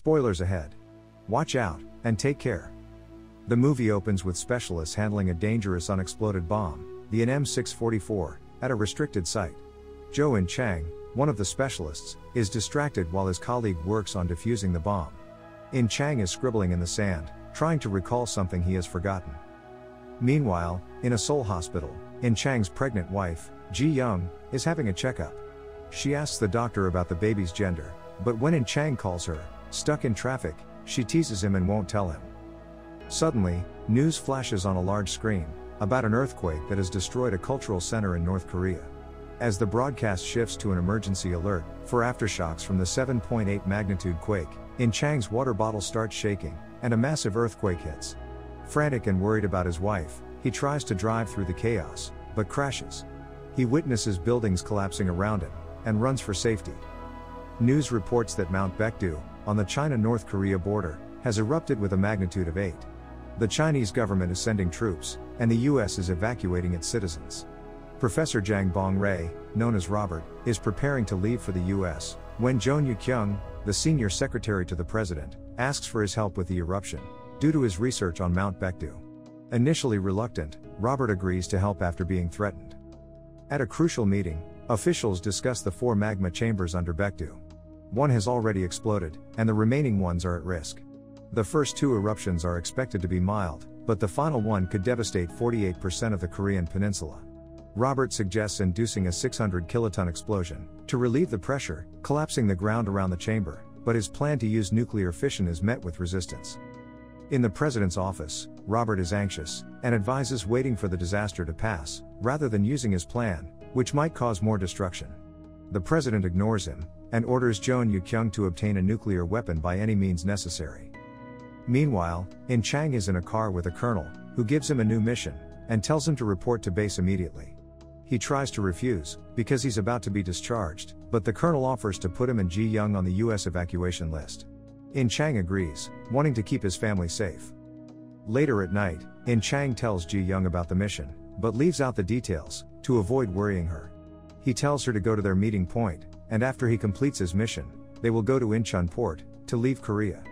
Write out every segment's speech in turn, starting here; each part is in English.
Spoilers ahead. Watch out, and take care. The movie opens with specialists handling a dangerous unexploded bomb, the NM644, at a restricted site. Jo In-chang, one of the specialists, is distracted while his colleague works on defusing the bomb. In-chang is scribbling in the sand, trying to recall something he has forgotten. Meanwhile, in a Seoul hospital, In-chang's pregnant wife, Ji-young, is having a checkup. She asks the doctor about the baby's gender, but when In-chang calls her, stuck in traffic, she teases him and won't tell him. Suddenly, news flashes on a large screen, about an earthquake that has destroyed a cultural center in North Korea. As the broadcast shifts to an emergency alert, for aftershocks from the 7.8 magnitude quake, In-chang's water bottle starts shaking, and a massive earthquake hits. Frantic and worried about his wife, he tries to drive through the chaos, but crashes. He witnesses buildings collapsing around him, and runs for safety. News reports that Mount Baekdu, on the China-North Korea border, has erupted with a magnitude of 8. The Chinese government is sending troops, and the US is evacuating its citizens. Professor Jang Bong-rae, known as Robert, is preparing to leave for the US, when Jeon Yu-kyung, the senior secretary to the president, asks for his help with the eruption, due to his research on Mount Baekdu. Initially reluctant, Robert agrees to help after being threatened. At a crucial meeting, officials discuss the 4 magma chambers under Baekdu. One has already exploded, and the remaining ones are at risk. The first 2 eruptions are expected to be mild, but the final one could devastate 48% of the Korean peninsula. Robert suggests inducing a 600 kiloton explosion, to relieve the pressure, collapsing the ground around the chamber, but his plan to use nuclear fission is met with resistance. In the president's office, Robert is anxious, and advises waiting for the disaster to pass, rather than using his plan, which might cause more destruction. The president ignores him, and orders Jeon Yu-kyung to obtain a nuclear weapon by any means necessary. Meanwhile, In-chang is in a car with a colonel, who gives him a new mission, and tells him to report to base immediately. He tries to refuse, because he's about to be discharged, but the colonel offers to put him and Ji-young on the US evacuation list. In-chang agrees, wanting to keep his family safe. Later at night, In-chang tells Ji-young about the mission, but leaves out the details, to avoid worrying her. He tells her to go to their meeting point, and after he completes his mission, they will go to Incheon port, to leave Korea.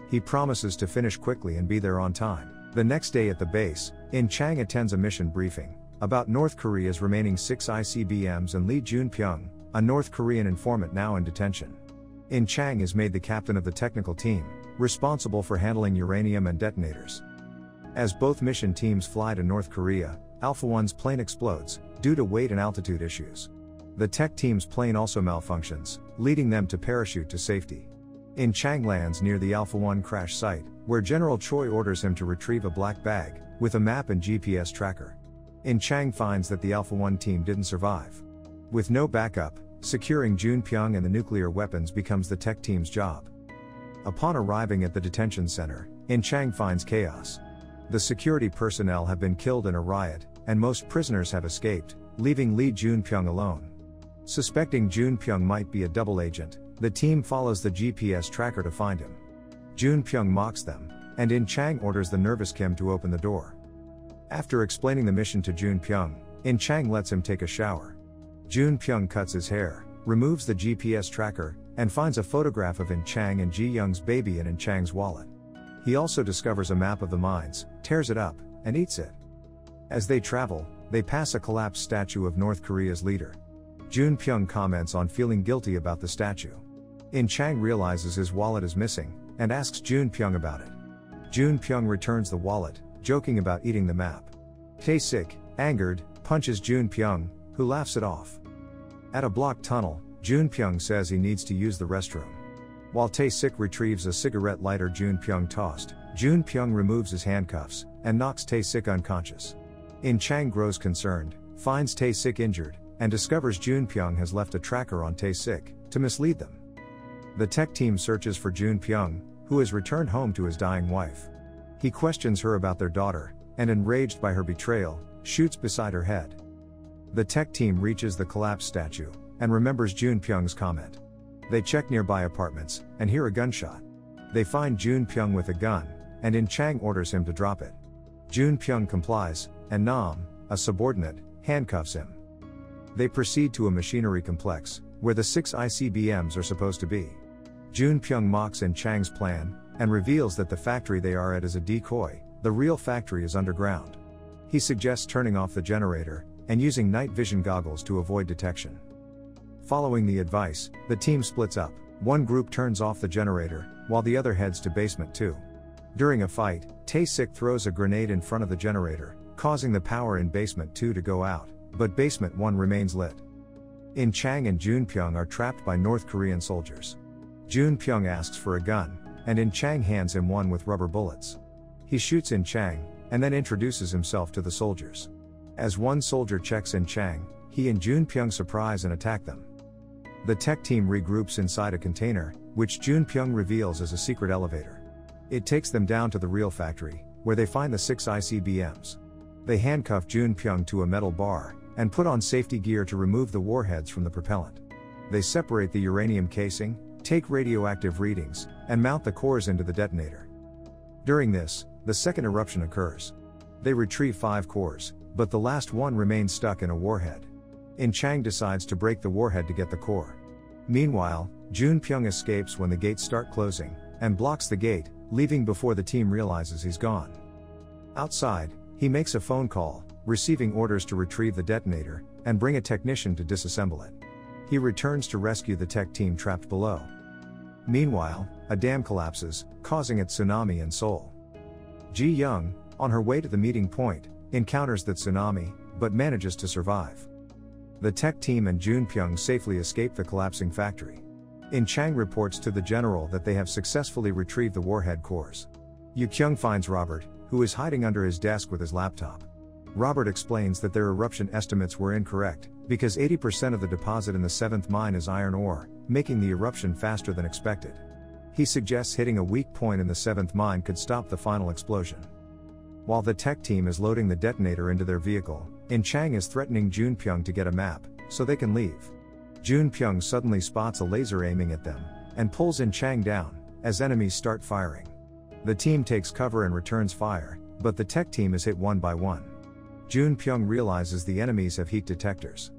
He promises to finish quickly and be there on time. The next day at the base, In-chang attends a mission briefing, about North Korea's remaining 6 ICBMs and Lee Jun-pyong, a North Korean informant now in detention. In-chang is made the captain of the technical team, responsible for handling uranium and detonators. As both mission teams fly to North Korea, Alpha 1's plane explodes, due to weight and altitude issues. The tech team's plane also malfunctions, leading them to parachute to safety. In-chang lands near the Alpha 1 crash site, where General Choi orders him to retrieve a black bag, with a map and GPS tracker. In-chang finds that the Alpha 1 team didn't survive. With no backup, securing Jun-pyong and the nuclear weapons becomes the tech team's job. Upon arriving at the detention center, In-chang finds chaos. The security personnel have been killed in a riot, and most prisoners have escaped, leaving Lee Jun-pyong alone. Suspecting Jun-pyong might be a double agent, the team follows the GPS tracker to find him. Jun-pyong mocks them, and In-chang orders the nervous Kim to open the door. After explaining the mission to Jun-pyong, In-chang lets him take a shower. Jun-pyong cuts his hair, removes the GPS tracker, and finds a photograph of In-chang and Ji-young's baby in In-chang's wallet. He also discovers a map of the mines, tears it up, and eats it. As they travel, they pass a collapsed statue of North Korea's leader. Jun-pyong comments on feeling guilty about the statue. In-chang realizes his wallet is missing, and asks Jun-pyong about it. Jun-pyong returns the wallet, joking about eating the map. Tae-sik, angered, punches Jun-pyong, who laughs it off. At a blocked tunnel, Jun-pyong says he needs to use the restroom. While Tae-sik retrieves a cigarette lighter Jun-pyong tossed, Jun-pyong removes his handcuffs, and knocks Tae-sik unconscious. In-chang grows concerned, finds Tae-sik injured, and discovers Jun-pyong has left a tracker on Tae-sik, to mislead them. The tech team searches for Jun-pyong, who has returned home to his dying wife. He questions her about their daughter, and enraged by her betrayal, shoots beside her head. The tech team reaches the collapsed statue, and remembers Jun-pyong's comment. They check nearby apartments, and hear a gunshot. They find Jun-pyong with a gun, and In-chang orders him to drop it. Jun-pyong complies, and Nam, a subordinate, handcuffs him. They proceed to a machinery complex, where the 6 ICBMs are supposed to be. Jun Pyung mocks In Chang's plan, and reveals that the factory they are at is a decoy, the real factory is underground. He suggests turning off the generator, and using night vision goggles to avoid detection. Following the advice, the team splits up. One group turns off the generator, while the other heads to basement 2. During a fight, Tae-sik throws a grenade in front of the generator, causing the power in basement 2 to go out, but basement 1 remains lit. In Chang and Jun Pyung are trapped by North Korean soldiers. Jun Pyung asks for a gun, and In Chang hands him one with rubber bullets. He shoots In Chang, and then introduces himself to the soldiers. As one soldier checks In Chang, he and Jun Pyung surprise and attack them. The tech team regroups inside a container, which Jun Pyung reveals as a secret elevator. It takes them down to the real factory, where they find the 6 ICBMs. They handcuff Jun Pyung to a metal bar, and put on safety gear to remove the warheads from the propellant. They separate the uranium casing, take radioactive readings, and mount the cores into the detonator. During this, the second eruption occurs. They retrieve 5 cores, but the last one remains stuck in a warhead. In Chang decides to break the warhead to get the core. Meanwhile, Jun Pyung escapes when the gates start closing, and blocks the gate, leaving before the team realizes he's gone. Outside, he makes a phone call, receiving orders to retrieve the detonator, and bring a technician to disassemble it. He returns to rescue the tech team trapped below. Meanwhile, a dam collapses, causing a tsunami in Seoul. Ji-young, on her way to the meeting point, encounters the tsunami, but manages to survive. The tech team and Jun Pyung safely escape the collapsing factory. In Chang reports to the general that they have successfully retrieved the warhead cores. Yu-kyung finds Robert, who is hiding under his desk with his laptop. Robert explains that their eruption estimates were incorrect, because 80% of the deposit in the 7th mine is iron ore, making the eruption faster than expected. He suggests hitting a weak point in the 7th mine could stop the final explosion. While the tech team is loading the detonator into their vehicle, In Chang is threatening Jun Pyung to get a map, so they can leave. Jun Pyung suddenly spots a laser aiming at them, and pulls In Chang down, as enemies start firing. The team takes cover and returns fire, but the tech team is hit one by one. Jun Pyung realizes the enemies have heat detectors.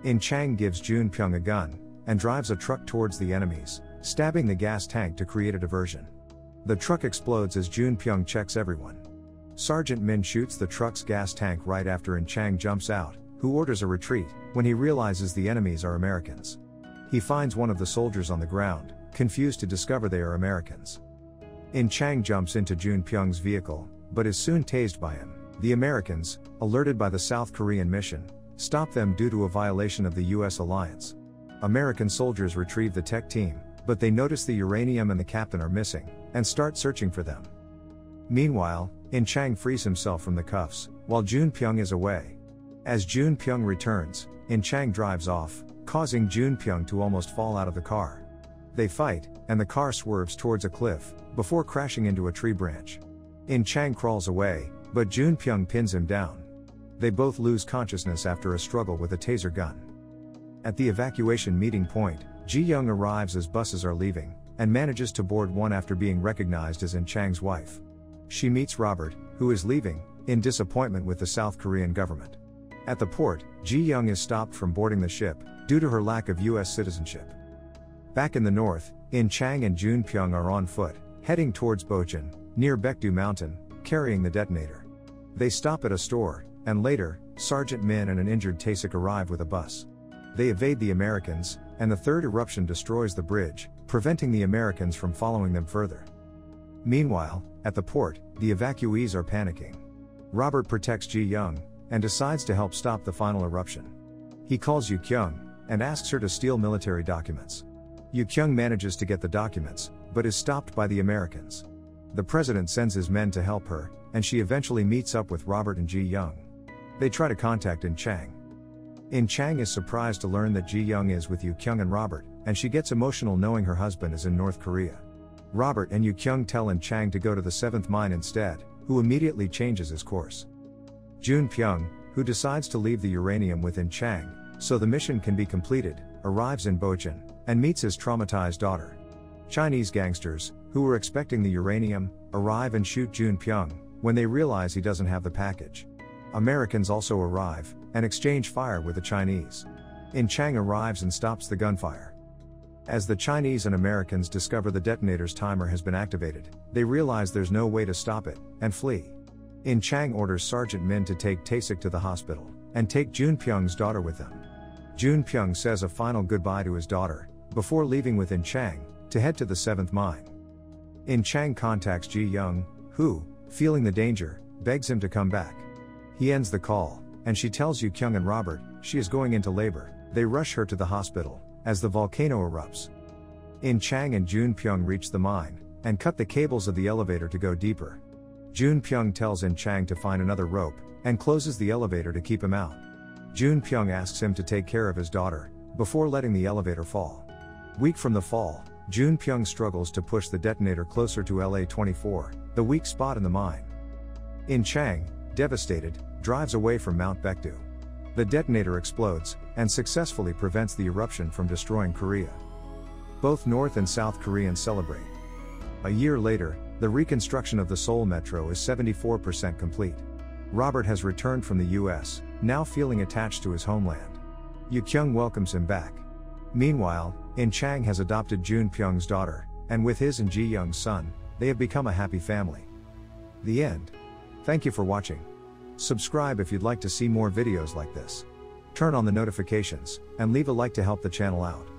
In Chang gives Jun Pyung a gun, and drives a truck towards the enemies, stabbing the gas tank to create a diversion. The truck explodes as Jun Pyung checks everyone. Sergeant Min shoots the truck's gas tank right after In Chang jumps out, who orders a retreat, when he realizes the enemies are Americans. He finds one of the soldiers on the ground, confused to discover they are Americans. In Chang jumps into Jun Pyung's vehicle, but is soon tased by him. The Americans, alerted by the South Korean mission, stop them due to a violation of the US alliance. American soldiers retrieve the tech team, but they notice the uranium and the captain are missing, and start searching for them. Meanwhile, In Chang frees himself from the cuffs, while Jun Pyung is away. As Jun Pyung returns, In Chang drives off, causing Jun Pyung to almost fall out of the car. They fight, and the car swerves towards a cliff, before crashing into a tree branch. In Chang crawls away, but Jun Pyung pins him down. They both lose consciousness after a struggle with a taser gun. At the evacuation meeting point, Ji-young arrives as buses are leaving, and manages to board one after being recognized as In Chang's wife. She meets Robert, who is leaving, in disappointment with the South Korean government. At the port, Ji-young is stopped from boarding the ship, due to her lack of US citizenship. Back in the north, In Chang and Jun Pyung are on foot, heading towards Hae-jun, near Baekdu Mountain, carrying the detonator. They stop at a store, and later, Sergeant Min and an injured Tae-sik arrive with a bus. They evade the Americans, and the third eruption destroys the bridge, preventing the Americans from following them further. Meanwhile, at the port, the evacuees are panicking. Robert protects Ji-young, and decides to help stop the final eruption. He calls Yu-kyung, and asks her to steal military documents. Yu-kyung manages to get the documents, but is stopped by the Americans. The president sends his men to help her, and she eventually meets up with Robert and Ji-young. They try to contact In Chang. In Chang is surprised to learn that Ji-young is with Yu-kyung and Robert, and she gets emotional knowing her husband is in North Korea. Robert and Yu-kyung tell In Chang to go to the 7th mine instead, who immediately changes his course. Jun Pyung, who decides to leave the uranium with In Chang, so the mission can be completed, arrives in Hae-jun, and meets his traumatized daughter. Chinese gangsters, who were expecting the uranium, arrive and shoot Jun Pyung, when they realize he doesn't have the package. Americans also arrive, and exchange fire with the Chinese. In Chang arrives and stops the gunfire. As the Chinese and Americans discover the detonator's timer has been activated, they realize there's no way to stop it, and flee. In Chang orders Sergeant Min to take Tae-sik to the hospital, and take Jun-pyung's daughter with them. Jun-pyung says a final goodbye to his daughter, before leaving with In Chang, to head to the 7th mine. In Chang contacts Ji-young, who, feeling the danger, begs him to come back. He ends the call, and she tells Yu-kyung and Robert, she is going into labor. They rush her to the hospital, as the volcano erupts. In Chang and Jun-pyung reach the mine, and cut the cables of the elevator to go deeper. Jun-pyung tells In Chang to find another rope, and closes the elevator to keep him out. Jun-pyung asks him to take care of his daughter, before letting the elevator fall. Weak from the fall, Jun-pyung struggles to push the detonator closer to LA-24, the weak spot in the mine. In Chang, devastated, drives away from Mount Baekdu. The detonator explodes, and successfully prevents the eruption from destroying Korea. Both North and South Koreans celebrate. A year later, the reconstruction of the Seoul Metro is 74% complete. Robert has returned from the US, now feeling attached to his homeland. Yu-kyung welcomes him back. Meanwhile, In Chang has adopted Jun-pyung's daughter, and with his and Ji-young's son, they have become a happy family. The end. Thank you for watching. Subscribe if you'd like to see more videos like this. Turn on the notifications, and leave a like to help the channel out.